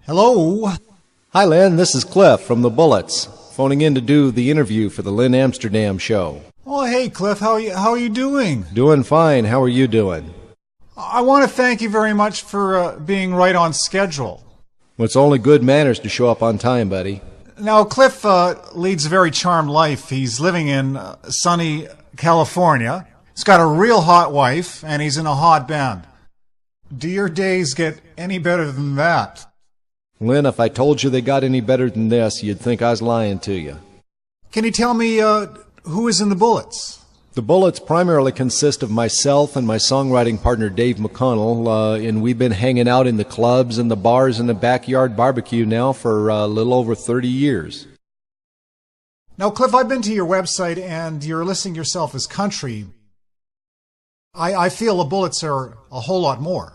Hello. Hi, Lynn. This is Cliff from the Bullets, phoning in to do the interview for the Lynn Amsterdam show. Oh, hey, Cliff. How are you doing? Doing fine. How are you doing? I want to thank you very much for being right on schedule. Well, it's only good manners to show up on time, buddy. Now, Cliff leads a very charmed life. He's living in sunny California. He's got a real hot wife, and he's in a hot band. Do your days get any better than that? Lynn, if I told you they got any better than this, you'd think I was lying to you. Can you tell me who is in the Bullets? The Bullets primarily consist of myself and my songwriting partner Dave McConnell, and we've been hanging out in the clubs and the bars and the backyard barbecue now for a little over 30 years. Now, Cliff, I've been to your website, and you're listing yourself as country. I feel the Bullets are a whole lot more.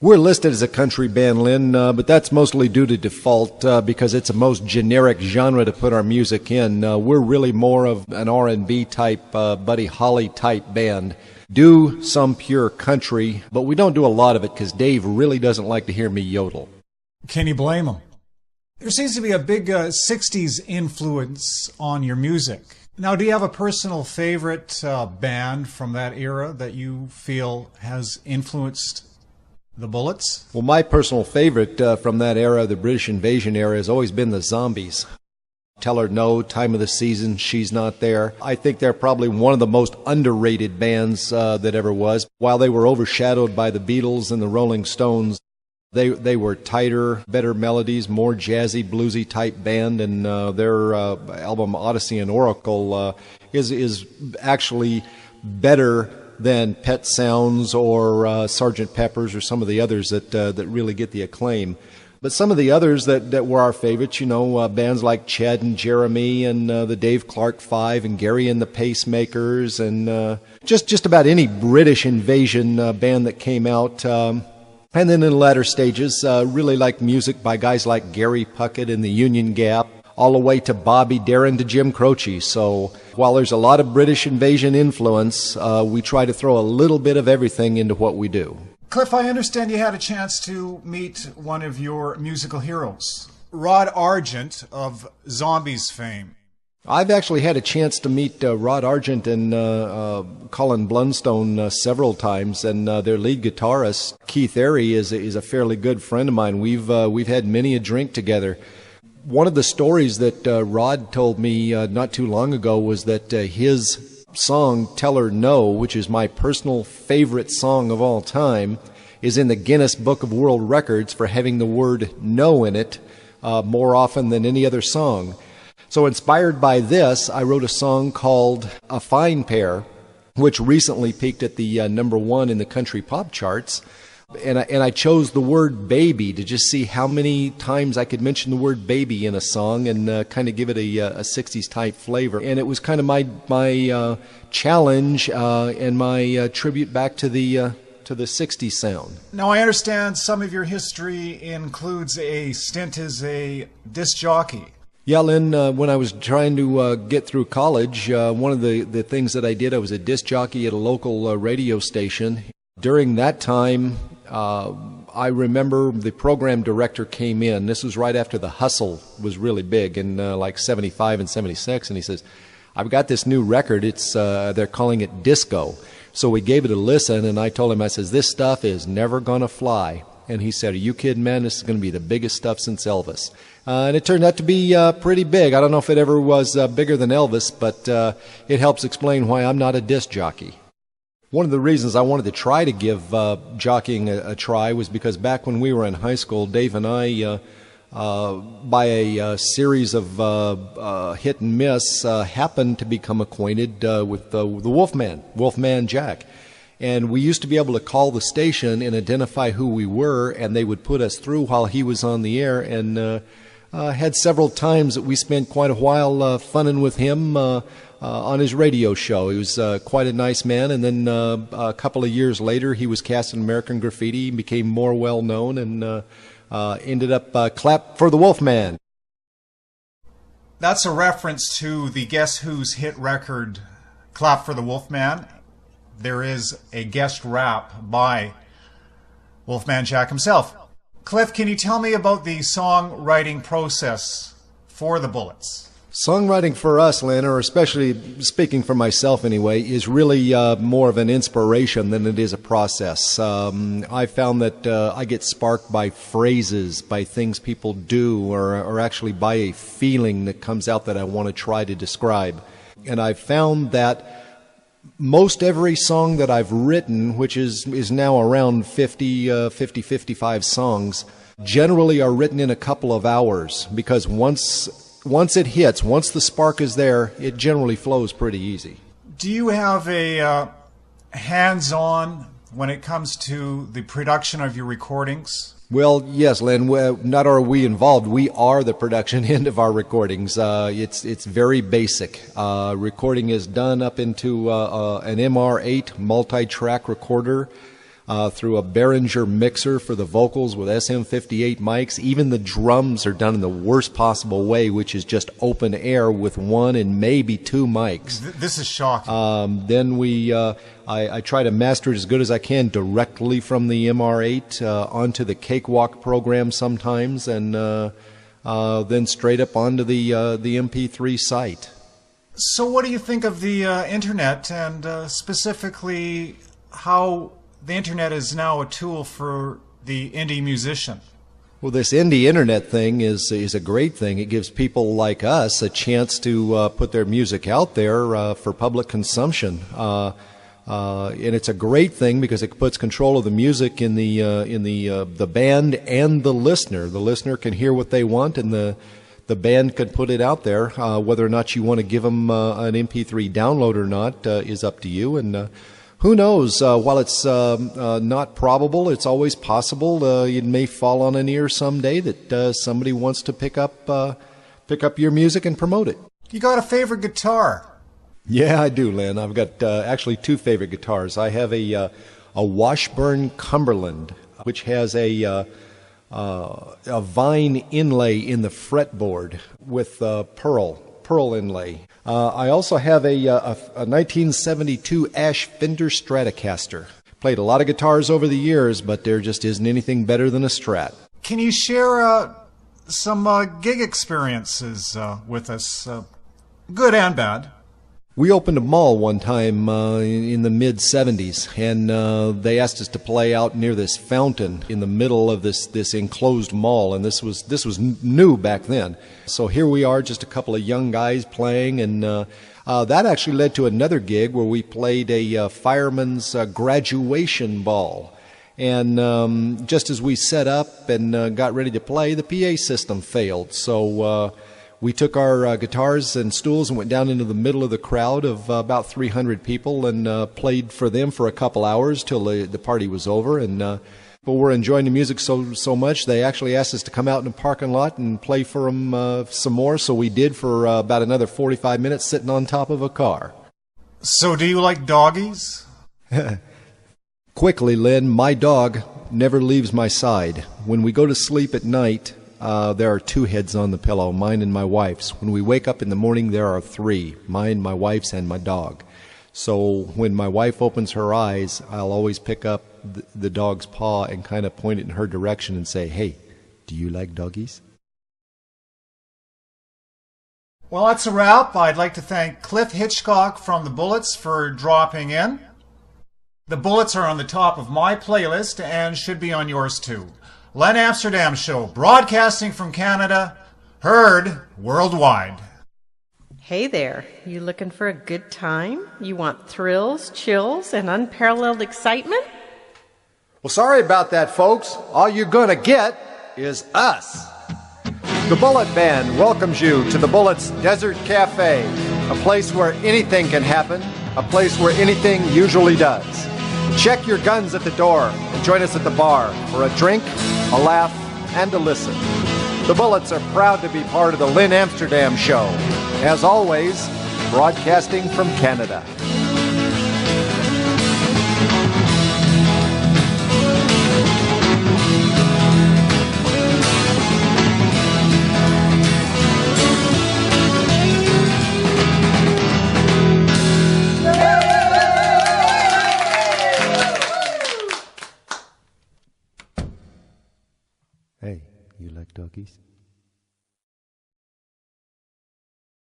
We're listed as a country band, Lynn, but that's mostly due to default because it's the most generic genre to put our music in. We're really more of an R&B type, Buddy Holly type band. Do some pure country, but we don't do a lot of it because Dave really doesn't like to hear me yodel. Can you blame him? There seems to be a big 60s influence on your music. Now, do you have a personal favorite band from that era that you feel has influenced the Bullets? Well, my personal favorite from that era, the British invasion era, has always been the Zombies. Tell Her No, Time of the Season, She's Not There. I think they're probably one of the most underrated bands that ever was. While they were overshadowed by the Beatles and the Rolling Stones, they were tighter, better melodies, more jazzy, bluesy type band, and their album Odyssey and Oracle is actually better than Pet Sounds or Sgt. Pepper's or some of the others that really get the acclaim. But some of the others that were our favorites, bands like Ched and Jeremy and the Dave Clark Five and Gary and the Pacemakers and just about any British invasion band that came out. And then in the latter stages, really like music by guys like Gary Puckett and the Union Gap, all the way to Bobby Darin to Jim Croce. So while there's a lot of British invasion influence, we try to throw a little bit of everything into what we do. Cliff, I understand you had a chance to meet one of your musical heroes, Rod Argent of Zombies fame. I've actually had a chance to meet Rod Argent and Colin Blunstone several times, and their lead guitarist Keith Airy is a fairly good friend of mine. We've had many a drink together. One of the stories that Rod told me not too long ago was that his song Tell Her No, which is my personal favorite song of all time, is in the Guinness Book of World Records for having the word no in it more often than any other song. So inspired by this, I wrote a song called A Fine Pair, which recently peaked at the #1 in the country pop charts. And I chose the word baby to just see how many times I could mention the word baby in a song and kind of give it a 60s type flavor. And it was kind of my challenge and my tribute back to the 60s sound. Now, I understand some of your history includes a stint as a disc jockey. Yeah, Lynn, when I was trying to get through college, one of the things that I did, I was a disc jockey at a local radio station. During that time, I remember the program director came in. This was right after The Hustle was really big in like 75 and 76, and he says, I've got this new record. It's they're calling it disco. So we gave it a listen, and I told him, I says, this stuff is never going to fly. And he said, are you kidding, man? This is going to be the biggest stuff since Elvis. And it turned out to be pretty big. I don't know if it ever was bigger than Elvis, but it helps explain why I'm not a disc jockey. One of the reasons I wanted to try to give jockeying a try was because back when we were in high school, Dave and I, by a series of hit and miss, happened to become acquainted with the Wolfman Jack. And we used to be able to call the station and identify who we were, and they would put us through while he was on the air. And had several times that we spent quite a while funning with him on his radio show. He was quite a nice man, and then a couple of years later he was cast in American Graffiti and became more well known and ended up Clap for the Wolfman. That's a reference to the Guess Who's hit record Clap for the Wolfman. There is a guest rap by Wolfman Jack himself. Cliff, can you tell me about the songwriting process for the Bullets? Songwriting for us, Lynn, or especially speaking for myself anyway, is really more of an inspiration than it is a process. I found that I get sparked by phrases, by things people do, or actually by a feeling that comes out that I want to try to describe. And I've found that most every song that I've written, which is now around 55 songs, generally are written in a couple of hours, because once it hits, once the spark is there, it generally flows pretty easy. Do you have a hands-on when it comes to the production of your recordings? Well, yes, Len, not are we involved. We are the production end of our recordings. It's very basic. Recording is done up into an MR8 multi-track recorder, through a Behringer mixer for the vocals with SM58 mics. Even the drums are done in the worst possible way, which is just open air with one and maybe two mics. This is shocking. Then I try to master it as good as I can directly from the MR8 onto the Cakewalk program sometimes, and then straight up onto the MP3 site. So what do you think of the internet, and specifically how the internet is now a tool for the indie musician? Well, this indie internet thing is a great thing. It gives people like us a chance to put their music out there for public consumption, and it's a great thing because it puts control of the music in the band and the listener. The listener can hear what they want, and the band can put it out there. Whether or not you want to give them an MP3 download or not is up to you. And who knows? While it's not probable, it's always possible. It may fall on an ear someday that somebody wants to pick up your music and promote it. You got a favorite guitar? Yeah, I do, Lynn. I've got actually two favorite guitars. I have a Washburn Cumberland, which has a vine inlay in the fretboard with pearl inlay. I also have a 1972 Ash Fender Stratocaster. Played a lot of guitars over the years, but there just isn't anything better than a Strat. Can you share some gig experiences with us, good and bad? We opened a mall one time in the mid-'70s, and they asked us to play out near this fountain in the middle of this enclosed mall, and this was new back then. So here we are, just a couple of young guys playing, and that actually led to another gig where we played a fireman's graduation ball. And just as we set up and got ready to play, the PA system failed. So we took our guitars and stools and went down into the middle of the crowd of about 300 people and played for them for a couple hours till the party was over. And but we're enjoying the music so much, they actually asked us to come out in the parking lot and play for them some more. So we did for about another 45 minutes sitting on top of a car. So do you like doggies? Quickly, Lynn, my dog never leaves my side. When we go to sleep at night, there are two heads on the pillow, mine and my wife's. When we wake up in the morning, there are three, mine, my wife's, and my dog. So when my wife opens her eyes, I'll always pick up the dog's paw and kind of point it in her direction and say, "Hey, do you like doggies?" Well, that's a wrap. I'd like to thank Cliff Hitchcock from the Bullets for dropping in. The Bullets are on the top of my playlist and should be on yours too. Len Amsterdam Show, broadcasting from Canada, heard worldwide. Hey there, you looking for a good time? You want thrills, chills, and unparalleled excitement? Well, sorry about that, folks. All you're gonna get is us. The Bullet Band welcomes you to the Bullets Desert Cafe, a place where anything can happen, a place where anything usually does. Check your guns at the door and join us at the bar for a drink, a laugh, and a listen. The Bullets are proud to be part of the Lynn Amsterdam Show. As always, broadcasting from Canada. Hey, you like doggies?